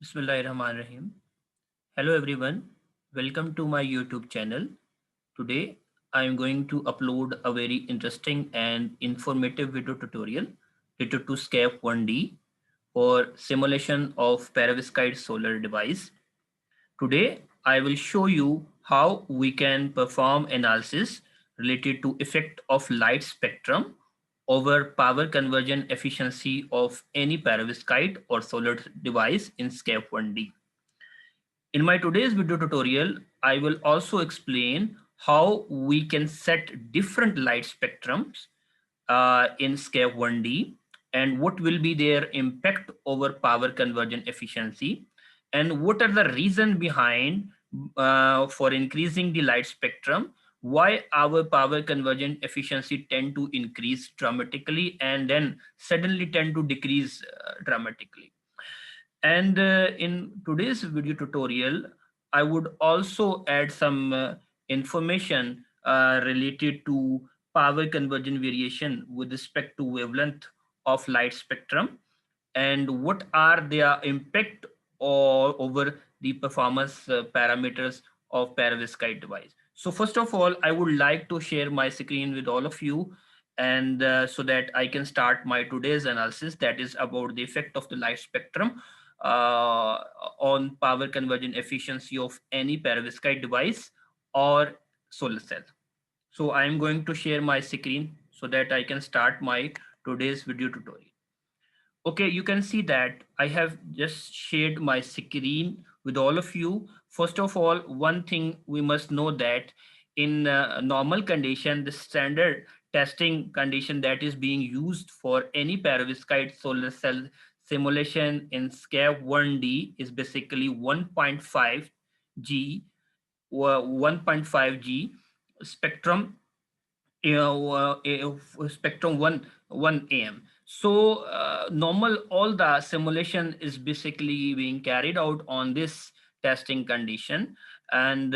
Bismillahirrahmanirrahim. Hello everyone, welcome to my YouTube channel. Today I am going to upload a very interesting and informative video tutorial related to SCAP 1D for simulation of perovskite solar device. Today I will show you how we can perform analysis related to effect of light spectrum over power conversion efficiency of any perovskite or solar device in SCAP 1D. In my today's video tutorial, I will also explain how we can set different light spectrums in SCAP 1D and what will be their impact over power conversion efficiency and what are the reasons behind for increasing the light spectrum, why our power conversion efficiency tend to increase dramatically and then suddenly tend to decrease dramatically. And in today's video tutorial, I would also add some information related to power conversion variation with respect to wavelength of light spectrum and what are their impact over the performance parameters of perovskite device. So first of all, I would like to share my screen with all of you and so that I can start my today's analysis that is about the effect of the light spectrum uh, on power conversion efficiency of any perovskite device or solar cell. So I am going to share my screen so that I can start my today's video tutorial. Okay, you can see that I have just shared my screen with all of you. First of all, one thing we must know that in normal condition, the standard testing condition that is being used for any perovskite solar cell simulation in SCAP 1D is basically 1.5 G or 1.5 G spectrum, spectrum 1 am. So normal all the simulation is basically being carried out on this testing condition. And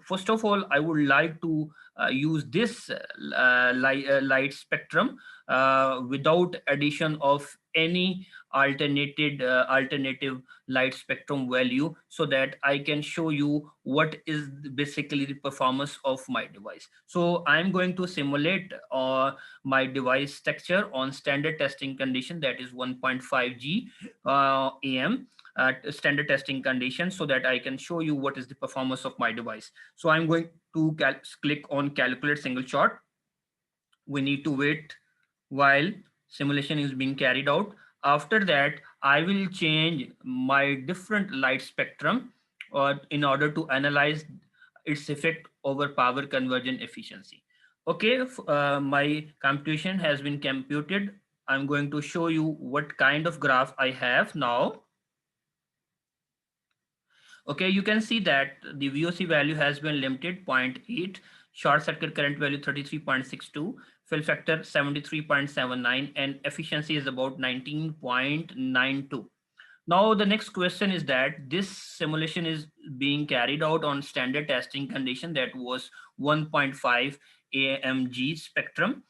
first of all, I would like to use this light spectrum without addition of any alternative light spectrum value so that I can show you what is basically the performance of my device. So I'm going to simulate my device structure on standard testing condition that is 1.5 G AM standard testing condition so that I can show you what is the performance of my device. So I'm going to click on calculate single shot. We need to wait while simulation is being carried out. After that, I will change my different light spectrum in order to analyze its effect over power conversion efficiency. Okay, my computation has been computed. I'm going to show you what kind of graph I have now. Okay, you can see that the VOC value has been limited 0.8, short circuit current value 33.62, fill factor 73.79, and efficiency is about 19.92. Now the next question is that this simulation is being carried out on standard testing condition that was 1.5 AMG spectrum.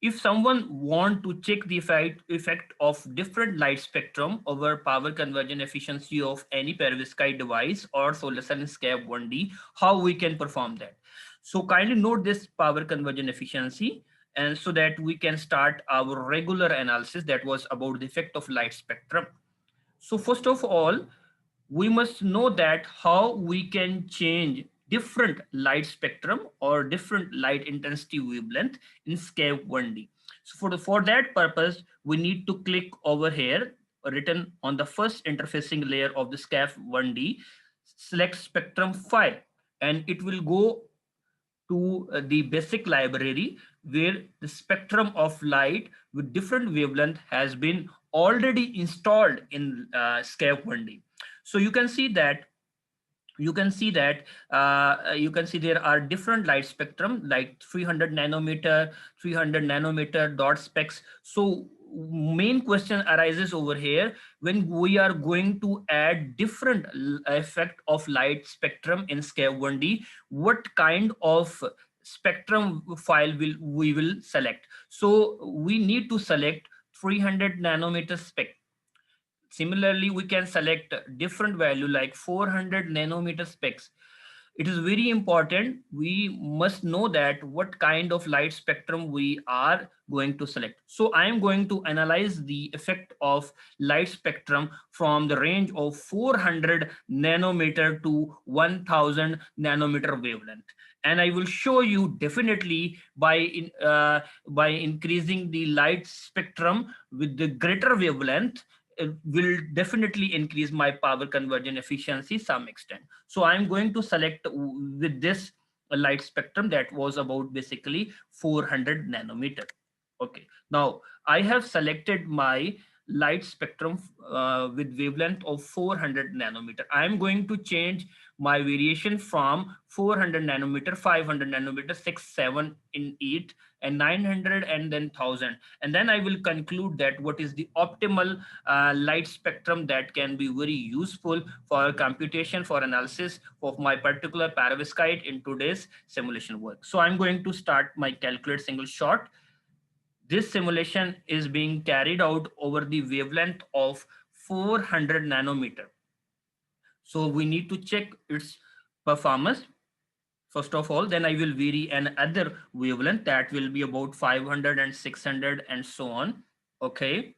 If someone want to check the effect of different light spectrum over power conversion efficiency of any perovskite device or solar cell in SCAP 1D, how we can perform that? So kindly note this power conversion efficiency and so that we can start our regular analysis that was about the effect of light spectrum. So first of all, we must know that how we can change different light spectrum or different light intensity wavelength in SCAP 1D. So for that purpose, we need to click over here, written on the first interfacing layer of the SCAP 1D, select spectrum file, and it will go to the basic library where the spectrum of light with different wavelength has been already installed in SCAP 1D. So you can see there are different light spectrum like 300 nanometer, 300 nanometer dot specs. So main question arises over here when we are going to add different effect of light spectrum in SCAP 1D, what kind of spectrum file we will select. So we need to select 300 nanometer spec. Similarly, we can select different value like 400 nanometer specs. It is very important. We must know that what kind of light spectrum we are going to select. So I am going to analyze the effect of light spectrum from the range of 400 nanometer to 1000 nanometer wavelength. And I will show you definitely by increasing the light spectrum with the greater wavelength, it will definitely increase my power conversion efficiency some extent. So I'm going to select with this light spectrum that was about basically 400 nanometer. Okay, now I have selected my light spectrum with wavelength of 400 nanometer. I'm going to change my variation from 400 nanometer, 500 nanometer, 6, 7, in 8, and 900, and then 1000. And then I will conclude that what is the optimal light spectrum that can be very useful for computation, for analysis of my particular perovskite in today's simulation work. So I'm going to start my calculate single shot. This simulation is being carried out over the wavelength of 400 nanometer. So we need to check its performance first of all. Then I will vary another wavelength that will be about 500 and 600 and so on. Okay.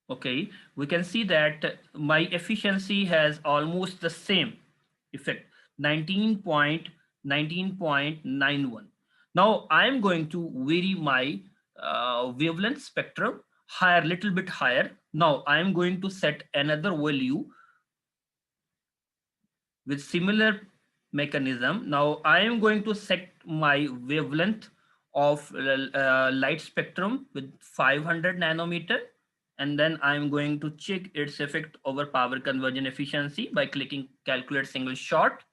Okay, we can see that my efficiency has almost the same effect, 19.91. Now I am going to vary my wavelength spectrum higher, little bit higher. Now I am going to set another value with similar mechanism. Now I am going to set my wavelength of light spectrum with 500 nanometer, and then I'm going to check its effect over power conversion efficiency by clicking calculate single shot.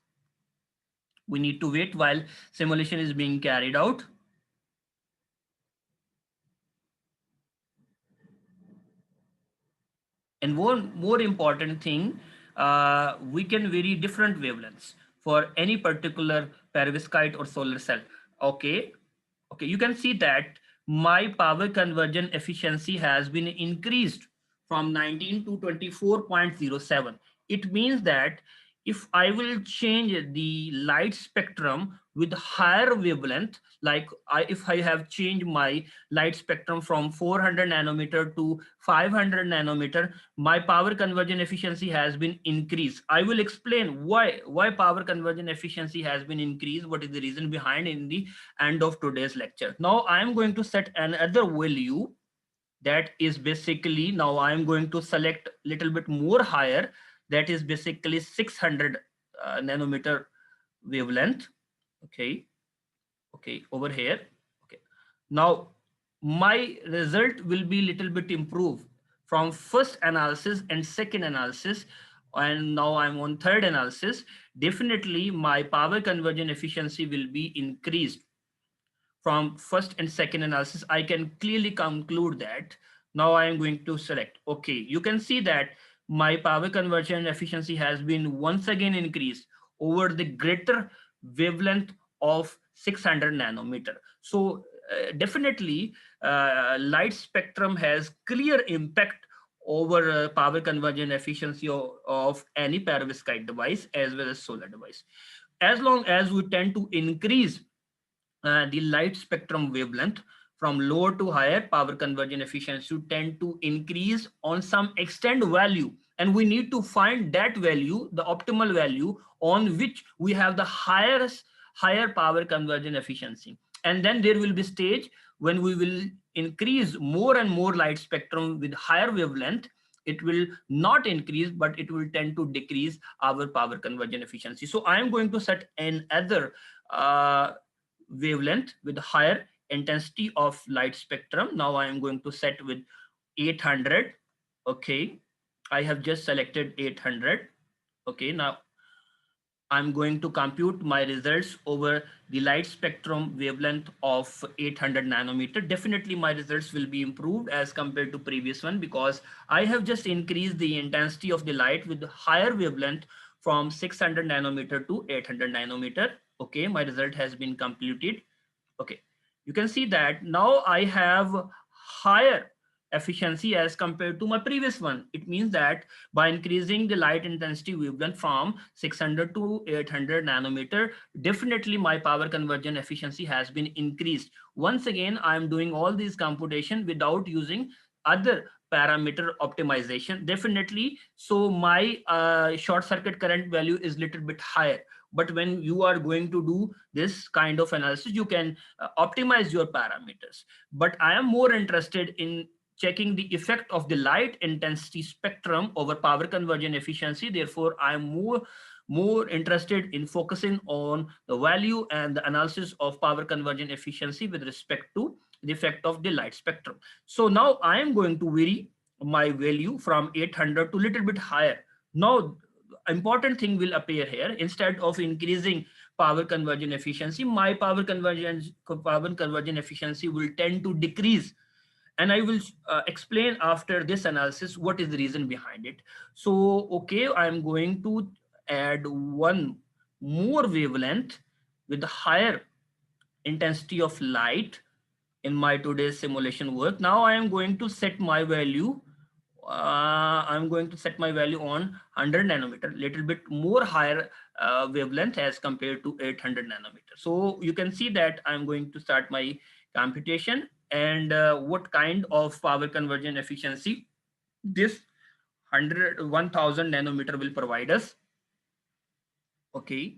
We need to wait while simulation is being carried out. And one more important thing, we can vary different wavelengths for any particular perovskite or solar cell. Okay, okay, you can see that my power conversion efficiency has been increased from 19 to 24.07. It means that if I will change the light spectrum with higher wavelength, like if I have changed my light spectrum from 400 nanometer to 500 nanometer, my power conversion efficiency has been increased. I will explain why power conversion efficiency has been increased, what is the reason behind in the end of today's lecture. Now I am going to set another value that is basically, now I am going to select little bit more higher, that is basically 600 nanometer wavelength. Okay, okay, over here. Okay, now my result will be little bit improved from first analysis and second analysis, and now I'm on third analysis. Definitely my power conversion efficiency will be increased from first and second analysis. I can clearly conclude that. Now I am going to select. Okay, you can see that my power conversion efficiency has been once again increased over the greater wavelength of 600 nanometer. So definitely light spectrum has clear impact over power conversion efficiency of any perovskite device as well as solar device. As long as we tend to increase the light spectrum wavelength from lower to higher, power conversion efficiency tend to increase on some extent value, and we need to find that value, the optimal value on which we have the higher power conversion efficiency. And then there will be stage when we will increase more and more light spectrum with higher wavelength. It will not increase, but it will tend to decrease our power conversion efficiency. So I am going to set another wavelength with higher intensity of light spectrum. Now I am going to set with 800. Okay, I have just selected 800. Okay, now I'm going to compute my results over the light spectrum wavelength of 800 nanometer. Definitely my results will be improved as compared to previous one, because I have just increased the intensity of the light with higher wavelength from 600 nanometer to 800 nanometer. Okay, my result has been computed. Okay, you can see that now I have higher efficiency as compared to my previous one. It means that by increasing the light intensity wavelength from 600 to 800 nanometer, definitely my power conversion efficiency has been increased. Once again, I am doing all these computation without using other parameter optimization, definitely. So my short circuit current value is little bit higher. But when you are going to do this kind of analysis, you can optimize your parameters. But I am more interested in checking the effect of the light intensity spectrum over power conversion efficiency. Therefore, I am more interested in focusing on the value and the analysis of power conversion efficiency with respect to the effect of the light spectrum. So now I am going to vary my value from 800 to little bit higher. Now, important thing will appear here. Instead of increasing power conversion efficiency, my power conversion efficiency will tend to decrease, and I will explain after this analysis what is the reason behind it. So okay, I'm going to add one more wavelength with higher intensity of light in my today's simulation work. Now I am going to set my value. I'm going to set my value on 100 nanometer, little bit more higher wavelength as compared to 800 nanometer. So you can see that I'm going to start my computation, and what kind of power conversion efficiency this 1000 nanometer will provide us. Okay,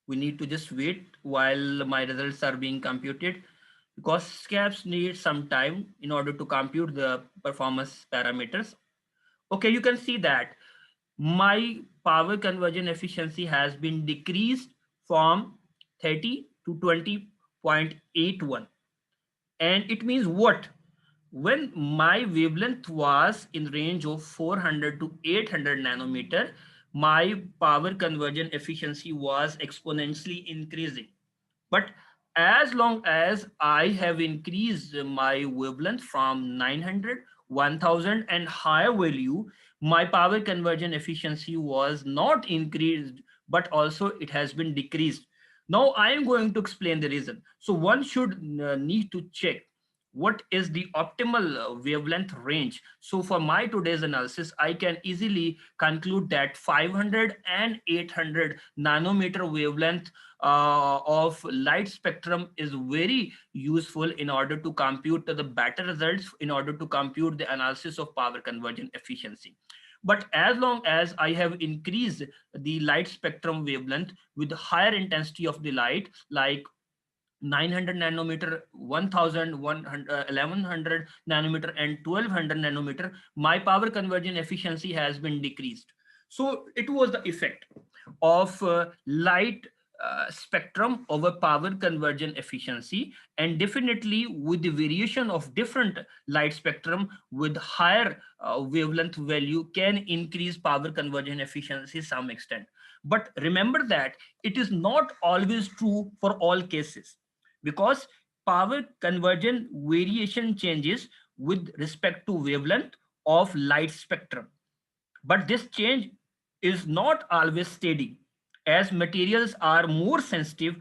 we need to just wait while my results are being computed, because SCAPs need some time in order to compute the performance parameters. Okay, you can see that my power conversion efficiency has been decreased from 30 to 20.81. And it means what? When my wavelength was in range of 400 to 800 nanometer, my power conversion efficiency was exponentially increasing. But as long as I have increased my wavelength from 900, 1000 and higher value, my power conversion efficiency was not increased, but also it has been decreased. Now I am going to explain the reason. So one should need to check what is the optimal wavelength range. So for my today's analysis, I can easily conclude that 500 and 800 nanometer wavelength of light spectrum is very useful in order to compute the better results, in order to compute the analysis of power conversion efficiency. But as long as I have increased the light spectrum wavelength with higher intensity of the light, like 900 nanometer, 1100 nanometer and 1200 nanometer, my power conversion efficiency has been decreased. So it was the effect of light spectrum over power conversion efficiency, and definitely with the variation of different light spectrum with higher wavelength value can increase power conversion efficiency some extent. But remember that it is not always true for all cases, because power conversion variation changes with respect to wavelength of light spectrum. But this change is not always steady, as materials are more sensitive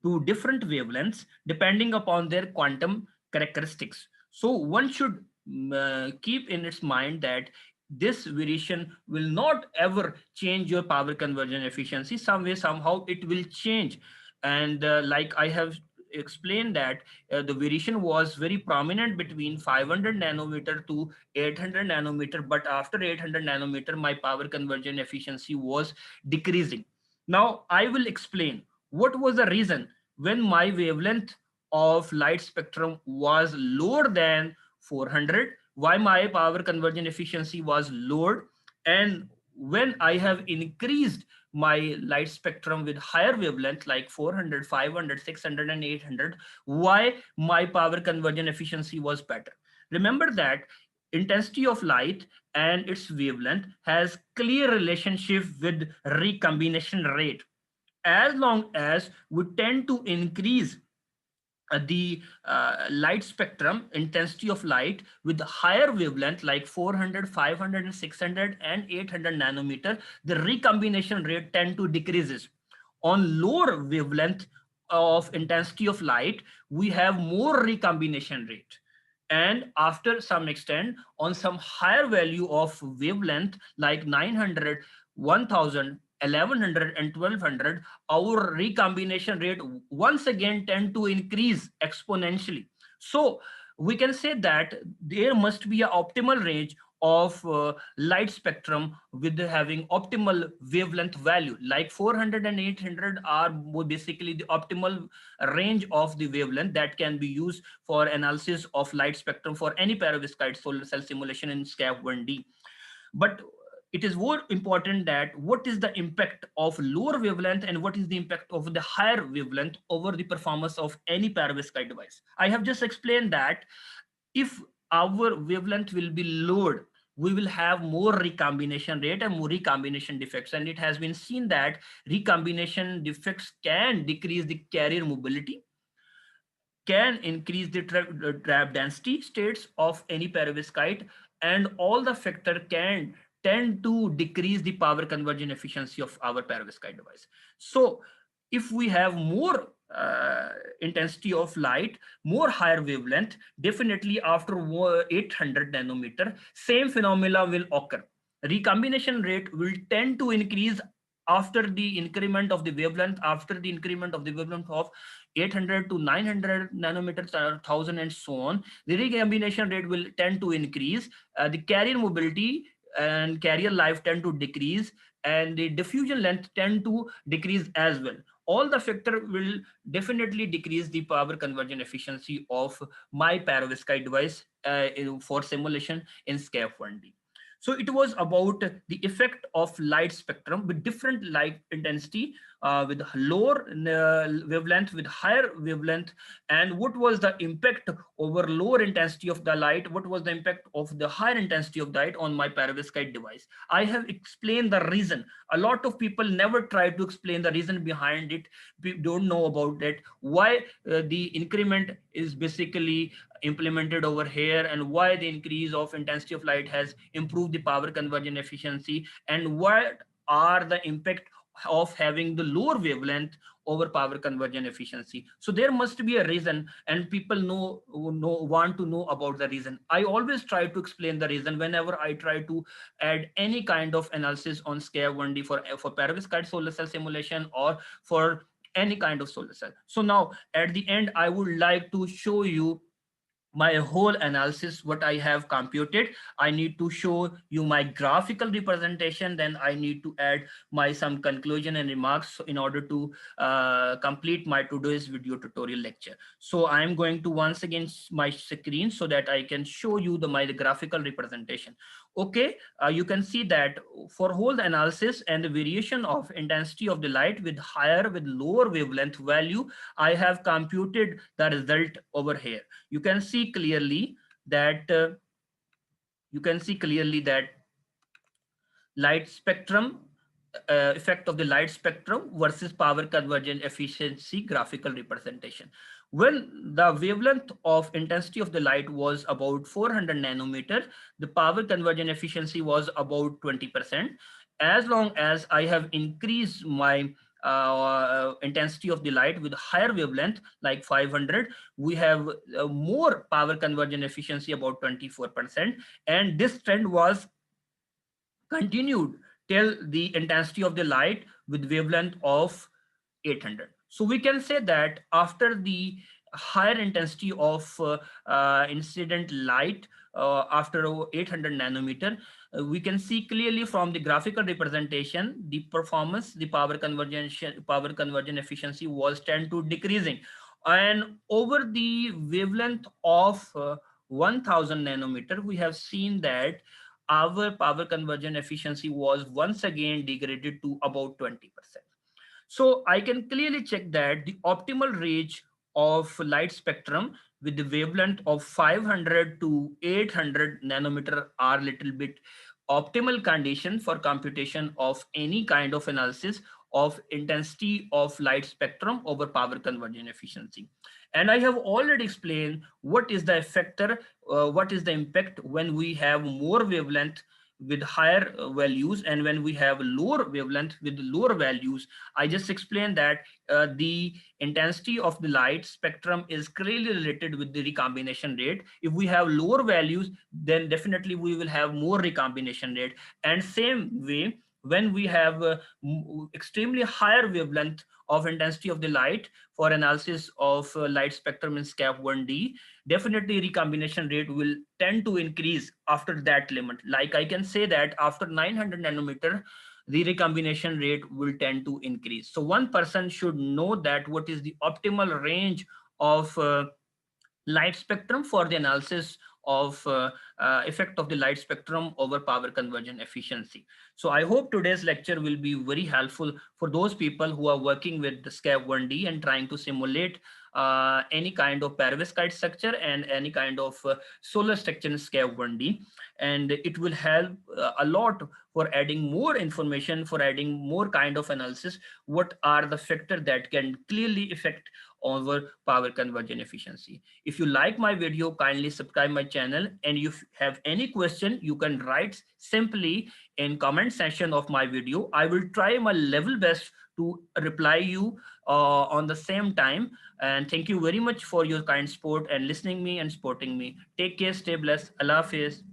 to different wavelengths depending upon their quantum characteristics. So one should keep in its mind that this variation will not ever change your power conversion efficiency. Some way, somehow it will change. And like I have explained that the variation was very prominent between 500 nanometer to 800 nanometer, but after 800 nanometer, my power conversion efficiency was decreasing. Now I will explain what was the reason when my wavelength of light spectrum was lower than 400, why my power conversion efficiency was lowered, and when I have increased my light spectrum with higher wavelength like 400, 500, 600 and 800, why my power conversion efficiency was better. Remember that intensity of light and its wavelength has clear relationship with recombination rate. As long as we tend to increase the light spectrum intensity of light with higher wavelength like 400, 500 and 600 and 800 nanometer, the recombination rate tend to decreases. On lower wavelength of intensity of light, we have more recombination rate. And after some extent, on some higher value of wavelength like 900, 1000, 1100 and 1200, our recombination rate once again tend to increase exponentially. So we can say that there must be an optimal range of light spectrum with having optimal wavelength value, like 400 and 800 are basically the optimal range of the wavelength that can be used for analysis of light spectrum for any perovskite solar cell simulation in SCAP 1D. But it is more important that what is the impact of lower wavelength and what is the impact of the higher wavelength over the performance of any perovskite device. I have just explained that if our wavelength will be lowered, we will have more recombination rate and more recombination defects. And it has been seen that recombination defects can decrease the carrier mobility, can increase the trap density states of any perovskite, and all the factor can tend to decrease the power conversion efficiency of our perovskite device. So if we have more intensity of light, more higher wavelength, definitely after 800 nanometer, same phenomena will occur. Recombination rate will tend to increase after the increment of the wavelength, after the increment of the wavelength of 800 to 900 nanometers, 1000 and so on. The recombination rate will tend to increase. The carrier mobility and carrier life tend to decrease, and the diffusion length tend to decrease as well. All the factor will definitely decrease the power conversion efficiency of my perovskite device for simulation in SCAP 1D. So it was about the effect of light spectrum with different light intensity, with lower wavelength, with higher wavelength, and what was the impact over lower intensity of the light, what was the impact of the higher intensity of the light on my perovskite device. I have explained the reason. A lot of people never try to explain the reason behind it. We don't know about it, why the increment is basically implemented over here, and why the increase of intensity of light has improved the power conversion efficiency, and what are the impact of having the lower wavelength over power conversion efficiency. So there must be a reason, and people want to know about the reason. I always try to explain the reason whenever I try to add any kind of analysis on SCARE 1D for perovskite solar cell simulation or for any kind of solar cell. So now at the end, I would like to show you my whole analysis, what I have computed. I need to show you my graphical representation, then I need to add my some conclusion and remarks in order to complete my today's video tutorial lecture. So I am going to once again my screen so that I can show you my graphical representation. Okay, you can see that for whole analysis and the variation of intensity of the light with higher with lower wavelength value, I have computed the result over here. You can see clearly that light spectrum, effect of the light spectrum versus power conversion efficiency graphical representation. When the wavelength of intensity of the light was about 400 nanometer, the power conversion efficiency was about 20%. As long as I have increased my intensity of the light with higher wavelength like 500, we have more power conversion efficiency about 24%, and this trend was continued till the intensity of the light with wavelength of 800. So we can say that after the higher intensity of incident light after 800 nanometer, we can see clearly from the graphical representation, the performance, the power conversion efficiency was tend to decreasing. And over the wavelength of 1000 nanometer, we have seen that our power conversion efficiency was once again degraded to about 20%. So I can clearly check that the optimal range of light spectrum with the wavelength of 500 to 800 nanometer are little bit optimal condition for computation of any kind of analysis of intensity of light spectrum over power conversion efficiency. And I have already explained what is the effector, what is the impact when we have more wavelength with higher values, and when we have lower wavelength with lower values. I just explained that the intensity of the light spectrum is clearly related with the recombination rate. If we have lower values, then definitely we will have more recombination rate. And same way, when we have extremely higher wavelength of intensity of the light for analysis of light spectrum in SCAP 1D, definitely recombination rate will tend to increase after that limit. Like I can say that after 900 nanometer, the recombination rate will tend to increase. So one person should know that what is the optimal range of light spectrum for the analysis of effect of the light spectrum over power conversion efficiency. So I hope today's lecture will be very helpful for those people who are working with the SCAP 1D and trying to simulate any kind of perovskite structure and any kind of solar structure in SCAP 1D. And it will help a lot for adding more information, for adding more kind of analysis. What are the factors that can clearly affect over power conversion efficiency? If you like my video, kindly subscribe my channel, and if you have any question, you can write simply in comment section of my video. I will try my level best to reply you on the same time. And thank you very much for your kind support and listening me and supporting me. Take care, stay blessed. Allah Hafiz.